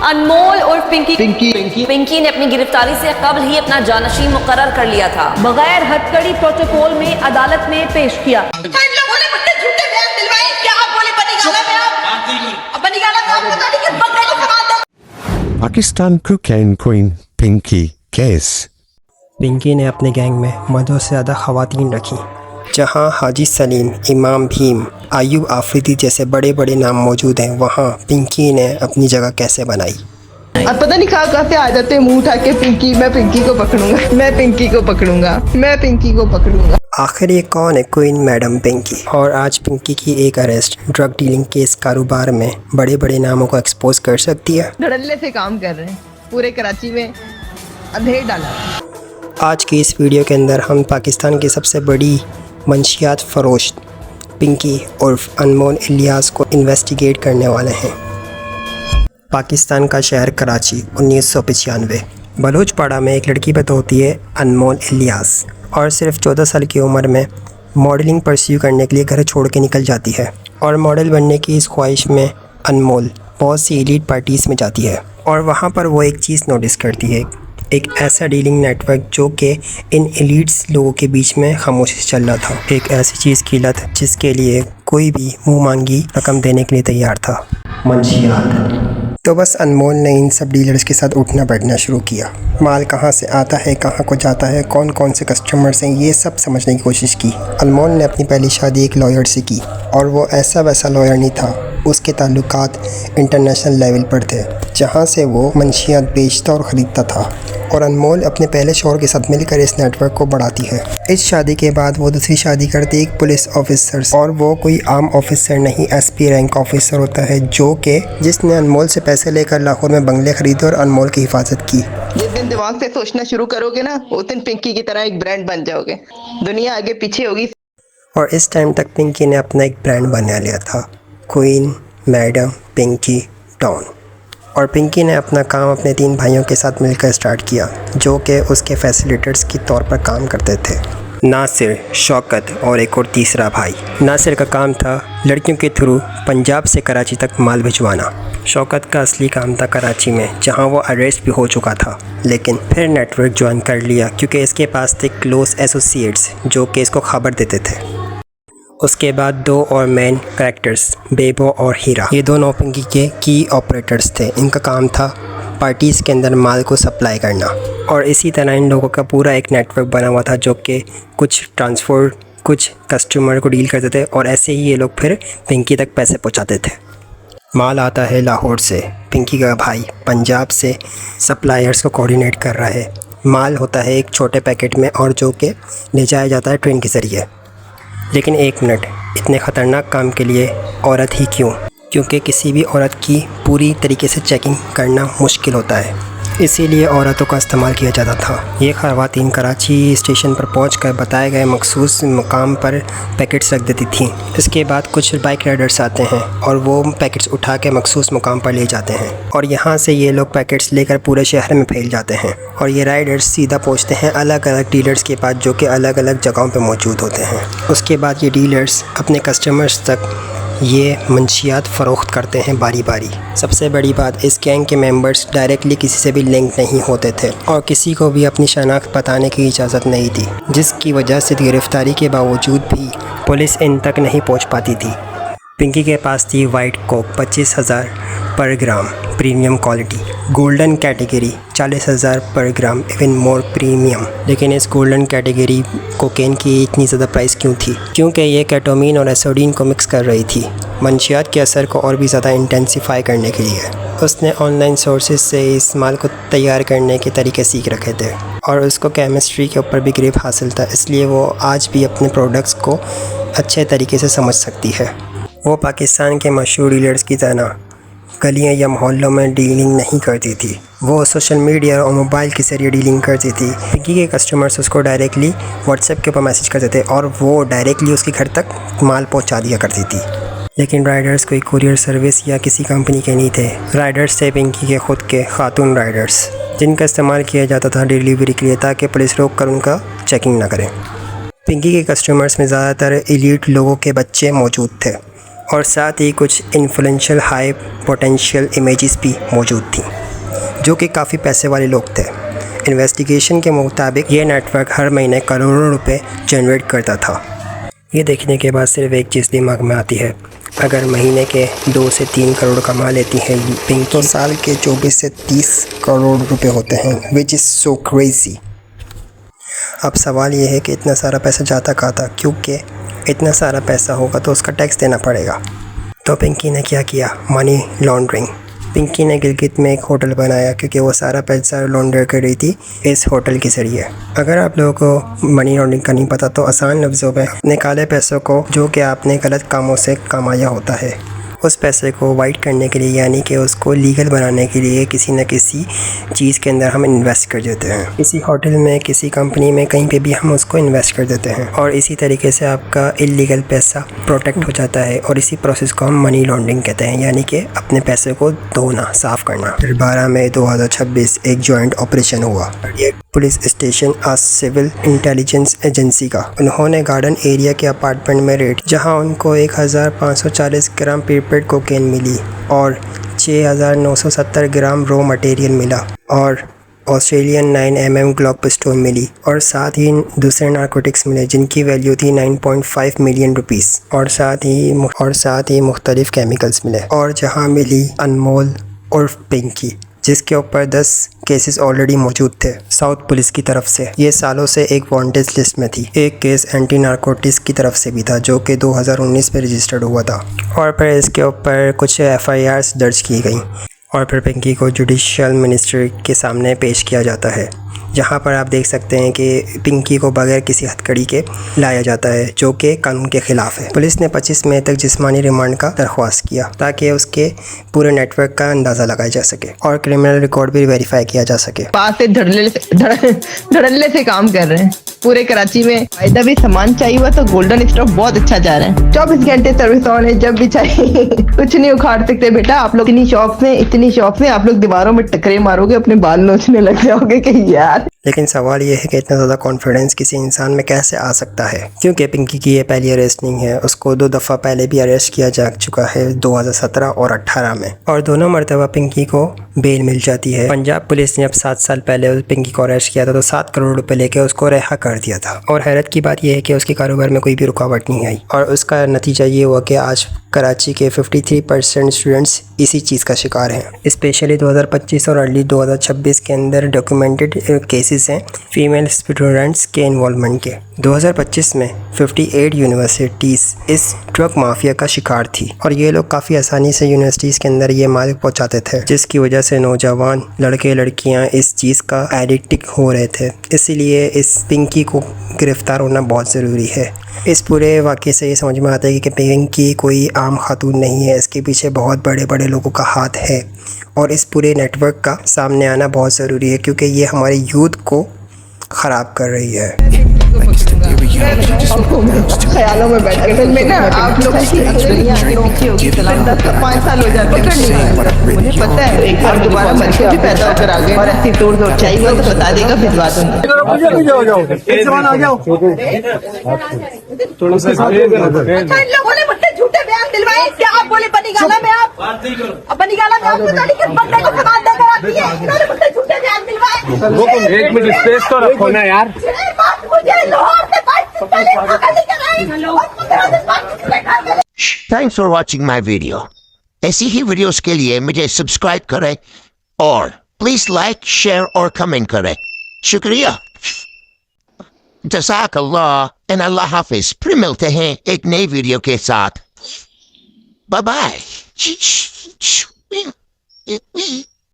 अनमोल और पिंकी पिंकी ने अपनी गिरफ्तारी से कबल ही अपना जानशी मुकर्रर कर लिया था। बगैर हथकड़ी प्रोटोकॉल में अदालत में पेश किया। Pakistan cocaine queen Pinky case। Pinky ने अपने गैंग में मर्दों से ज़्यादा ख़वातीन रखी। जहां हाजी सलीम, इमाम भीम, आयुब आफरीदी जैसे बड़े बड़े नाम मौजूद हैं, वहां पिंकी ने अपनी जगह कैसे बनाई। अब पता नहीं कहाँ से आ जाते मुंह उठा के पिंकी, मैं पिंकी को पकड़ूंगा, मैं पिंकी को पकड़ूंगा, मैं पिंकी को पकड़ूंगा। आखिर ये कौन है क्वीन मैडम पिंकी? और आज पिंकी की एक अरेस्ट ड्रग डीलिंग केस कारोबार में बड़े बड़े नामों को एक्सपोज कर सकती है। धड़ल्ले से काम कर रहे हैं, पूरे कराची में अंधेर डाला। आज की इस वीडियो के अंदर हम पाकिस्तान की सबसे बड़ी मंशियात फरोश पिंकी उर्फ अनमोल इलियास को इन्वेस्टिगेट करने वाले हैं। पाकिस्तान का शहर कराची, 1995। बलूचपाड़ा में एक लड़की पैदा होती है अनमोल इलियास, और सिर्फ 14 साल की उम्र में मॉडलिंग परस्यू करने के लिए घर छोड़ के निकल जाती है। और मॉडल बनने की इस ख्वाहिश में अनमोल बहुत सी एलीट पार्टीज़ में जाती है, और वहाँ पर वो एक चीज़ नोटिस करती है, एक ऐसा डीलिंग नेटवर्क जो कि इन एलीट्स लोगों के बीच में खामोशी चल रहा था। एक ऐसी चीज़ की लत जिसके लिए कोई भी मुंह मांगी रकम देने के लिए तैयार था, मंशियात। तो बस अनमोल ने इन सब डीलर्स के साथ उठना बैठना शुरू किया। माल कहाँ से आता है, कहाँ को जाता है, कौन कौन से कस्टमर्स हैं, ये सब समझने की कोशिश की। अनमोल ने अपनी पहली शादी एक लॉयर से की, और वो ऐसा वैसा लॉयर नहीं था, उसके ताल्लुकात इंटरनेशनल लेवल पर थे, जहाँ से वो मंशियात बेचता और ख़रीदता था। और अनमोल अपने पहले शौहर के साथ मिलकर इस नेटवर्क को बढ़ाती है। इस शादी के बाद वो दूसरी शादी करती एक पुलिस ऑफिसर, और वो कोई आम ऑफिसर नहीं, SP रैंक ऑफिसर होता है, जो कि जिसने अनमोल से पैसे लेकर लाहौर में बंगले खरीदे और अनमोल की हिफाजत की। जिस दिन दिमाग से सोचना शुरू करोगे ना, उस दिन पिंकी की तरह एक ब्रांड बन जाओगे, दुनिया आगे पीछे होगी। और इस टाइम तक पिंकी ने अपना एक ब्रांड बना लिया था, क्वीन मैडम पिंकी डॉन। और पिंकी ने अपना काम अपने 3 भाइयों के साथ मिलकर स्टार्ट किया, जो कि उसके फैसिलिटेटर्स के तौर पर काम करते थे, नासिर, शौकत और एक और तीसरा भाई। नासिर का काम था लड़कियों के थ्रू पंजाब से कराची तक माल भिजवाना। शौकत का असली काम था कराची में, जहां वो अरेस्ट भी हो चुका था, लेकिन फिर नेटवर्क ज्वाइन कर लिया क्योंकि इसके पास थे क्लोज एसोसिएट्स जो कि इसको खबर देते थे। उसके बाद 2 और मेन कैरेक्टर्स, बेबो और हीरा, ये दोनों पिंकी के की ऑपरेटर्स थे। इनका काम था पार्टीज़ के अंदर माल को सप्लाई करना, और इसी तरह इन लोगों का पूरा एक नेटवर्क बना हुआ था, जो कि कुछ ट्रांसपोर्ट, कुछ कस्टमर को डील करते थे, और ऐसे ही ये लोग फिर पिंकी तक पैसे पहुंचाते थे। माल आता है लाहौर से, पिंकी का भाई पंजाब से सप्लायर्स को कोऑर्डिनेट कर रहा है। माल होता है एक छोटे पैकेट में, और जो कि ले जाया जाता है ट्रेन के ज़रिए। लेकिन एक मिनट, इतने ख़तरनाक काम के लिए औरत ही क्यों? क्योंकि किसी भी औरत की पूरी तरीके से चेकिंग करना मुश्किल होता है, इसीलिए औरतों का इस्तेमाल किया जाता था। ये ख़वातीन कराची स्टेशन पर पहुंचकर बताए गए मखसूस मुकाम पर पैकेट्स रख देती थीं। इसके बाद कुछ बाइक राइडर्स आते हैं और वो पैकेट्स उठा के मखसूस मुकाम पर ले जाते हैं, और यहाँ से ये लोग पैकेट्स लेकर पूरे शहर में फैल जाते हैं। और ये राइडर्स सीधा पहुँचते हैं अलग अलग डीलर्स के पास, जो कि अलग अलग जगहों पर मौजूद होते हैं। उसके बाद ये डीलर्स अपने कस्टमर्स तक ये मंशियात फ़रोख्त करते हैं बारी बारी। सबसे बड़ी बात, इस गैंग के मेंबर्स डायरेक्टली किसी से भी लिंक नहीं होते थे, और किसी को भी अपनी शनाख्त बताने की इजाज़त नहीं थी, जिसकी वजह से गिरफ्तारी के बावजूद भी पुलिस इन तक नहीं पहुंच पाती थी। पिंकी के पास थी वाइट कोक 25,000 पर ग्राम प्रीमियम क्वालिटी, गोल्डन कैटेगरी 40,000 पर ग्राम इवन मोर प्रीमियम। लेकिन इस गोल्डन कैटेगरी कोकेन की इतनी ज़्यादा प्राइस क्यों थी? क्योंकि ये केटोमीन और एसोडीन को मिक्स कर रही थी, मंशियात के असर को और भी ज़्यादा इंटेंसिफाई करने के लिए। उसने ऑनलाइन सोर्सेज से इस माल को तैयार करने के तरीके सीख रखे थे, और उसको केमिस्ट्री के ऊपर भी ग्रेप हासिल था, इसलिए वो आज भी अपने प्रोडक्ट्स को अच्छे तरीके से समझ सकती है। वो पाकिस्तान के मशहूर डीलर्स की तरह गलियाँ या मोहल्लों में डीलिंग नहीं करती थी, वो सोशल मीडिया और मोबाइल के ज़रिए डीलिंग करती थी। पिंकी के कस्टमर्स उसको डायरेक्टली व्हाट्सएप के ऊपर मैसेज करते थे, और वो डायरेक्टली उसके घर तक माल पहुंचा दिया करती थी। लेकिन राइडर्स कोई कुरियर सर्विस या किसी कंपनी के नहीं थे। राइडर्स थे पिंकी के ख़ुद के खातून राइडर्स, जिनका इस्तेमाल किया जाता था डिलीवरी के लिए, ताकि पुलिस रोक कर उनका चेकिंग ना करें। पिंकी के कस्टमर्स में ज़्यादातर एलीट लोगों के बच्चे मौजूद थे, और साथ ही कुछ इन्फ्लुएंशियल हाई पोटेंशियल इमेजेस भी मौजूद थी जो कि काफ़ी पैसे वाले लोग थे। इन्वेस्टिगेशन के मुताबिक ये नेटवर्क हर महीने करोड़ों रुपए जनरेट करता था। ये देखने के बाद सिर्फ एक चीज़ दिमाग में आती है, अगर महीने के 2 से 3 करोड़ कमा लेती है पिंकी तो साल के 24 से 30 करोड़ रुपए होते हैं, विच इज़ सो क्रेजी। अब सवाल ये है कि इतना सारा पैसा जाता कहाँ था, क्योंकि इतना सारा पैसा होगा तो उसका टैक्स देना पड़ेगा। तो पिंकी ने क्या किया, मनी लॉन्ड्रिंग। पिंकी ने गिलगित में एक होटल बनाया क्योंकि वो सारा पैसा लॉन्ड्र कर रही थी इस होटल के ज़रिए। अगर आप लोगों को मनी लॉन्ड्रिंग का नहीं पता तो आसान लफ्ज़ों में अपने काले पैसों को जो कि आपने गलत कामों से कमाया होता है उस पैसे को वाइट करने के लिए, यानी कि उसको लीगल बनाने के लिए किसी न किसी चीज़ के अंदर हम इन्वेस्ट कर देते हैं। किसी होटल में, किसी कंपनी में, कहीं पे भी हम उसको इन्वेस्ट कर देते हैं और इसी तरीके से आपका इलीगल पैसा प्रोटेक्ट हो जाता है और इसी प्रोसेस को हम मनी लॉन्ड्रिंग कहते हैं, यानी कि अपने पैसे को धोना, साफ़ करना। फिर 12 मई 2026 एक जॉइंट ऑपरेशन हुआ पुलिस स्टेशन आज सिविल इंटेलिजेंस एजेंसी का। उन्होंने गार्डन एरिया के अपार्टमेंट में रेड, जहां उनको 1540 ग्राम पेपेड कोकेन मिली और 6970 ग्राम रॉ मटेरियल मिला और ऑस्ट्रेलियन 9mm ग्लॉक पिस्टल मिली और साथ ही दूसरे नारकोटिक्स मिले जिनकी वैल्यू थी 9.5 मिलियन रुपीस और साथ ही मुख्तलिफ केमिकल्स मिले। और जहां मिली अनमोल उर्फ पिंकी, जिसके ऊपर 10 केसेस ऑलरेडी मौजूद थे साउथ पुलिस की तरफ से। ये सालों से एक वांटेड लिस्ट में थी। एक केस एंटी नारकोटिक्स की तरफ से भी था जो कि 2019 में रजिस्टर्ड हुआ था और फिर इसके ऊपर कुछ FIRs दर्ज की गई और फिर पिंकी को जुडिशियल मिनिस्ट्री के सामने पेश किया जाता है, जहां पर आप देख सकते हैं कि पिंकी को बगैर किसी हथकड़ी के लाया जाता है जो कि कानून के खिलाफ है। पुलिस ने 25 मई तक जिस्मानी रिमांड का दरख्वास्त किया ताकि उसके पूरे नेटवर्क का अंदाज़ा लगाया जा सके और क्रिमिनल रिकॉर्ड भी वेरीफाई किया जा सके। पास से धड़ल्ले से काम कर रहे हैं पूरे कराची में। फायदा भी सामान चाहिए हुआ तो गोल्डन स्टॉक बहुत अच्छा जा रहा है। 24 घंटे सर्विस ऑन है, जब भी चाहिए कुछ नहीं उखाड़ सकते बेटा। आप लोग इतनी शॉप में आप लोग दीवारों में टकरे मारोगे, अपने बाल नोचने लग जाओगे कि यार। लेकिन सवाल ये है कि इतना ज़्यादा कॉन्फिडेंस किसी इंसान में कैसे आ सकता है, क्योंकि पिंकी की ये पहली अरेस्ट नहीं है। उसको 2 दफ़ा पहले भी अरेस्ट किया जा चुका है, 2017 और 18 में, और दोनों मरतबा पिंकी को बेल मिल जाती है। पंजाब पुलिस ने अब 7 साल पहले पिंकी को अरेस्ट किया था तो 7 करोड़ रुपए लेके उसको रिहा कर दिया था। और हैरत की बात यह है कि उसके कारोबार में कोई भी रुकावट नहीं आई और उसका नतीजा ये हुआ कि आज कराची के 53% स्टूडेंट्स इसी चीज़ का शिकार हैं। स्पेशली 2025 और अर्ली 2026 के अंदर डॉक्यूमेंटेड केसेस हैं फीमेल स्टूडेंट्स के इन्वॉल्वमेंट के। 2025 में 58 यूनिवर्सिटीज़ इस ड्रग माफिया का शिकार थी और ये लोग काफ़ी आसानी से यूनिवर्सिटीज़ के अंदर ये माल पहुंचाते थे, जिसकी वजह से नौजवान लड़के लड़कियां इस चीज़ का एडिक्ट हो रहे थे। इसीलिए इस पिंकी को गिरफ्तार होना बहुत ज़रूरी है। इस पूरे वाक़े से ये समझ में आता है कि पिंकी कोई आम खातून नहीं है, इसके पीछे बहुत बड़े बड़े लोगों का हाथ है और इस पूरे नेटवर्क का सामने आना बहुत ज़रूरी है क्योंकि ये हमारे यूथ को ख़राब कर रही है। ख्यालों में बैठ कर में ना आप लोगों की 5 साल हो जाते हैं। मुझे पता है एक बार दोबारा मर के भी पैदा होकर आ गए और ऐसी तोड़ चाहिए हुआ तो बता देगा, भिजवा दूंगा। इन लोगों ने मुझसे झूठे बयान दिलवाए। क्या आप बोले बनीगाला में आप बनीगाला में आप पता नहीं किस बंदे को सामान देकर आती है। इन्होंने मुझसे झूठे बयान दिलवाए। 1 मिनट स्पेस तो रखो ना यार। मुझे लाहौर से Thanks for watching my video. ऐसी ही वीडियोस के लिए मुझे सब्सक्राइब करें और प्लीज लाइक, शेयर और कमेंट करें। शुक्रिया। जज़ाकल्लाह एंड अल्लाह हाफिज। फिर मिलते हैं एक नई वीडियो के साथ। Bye bye.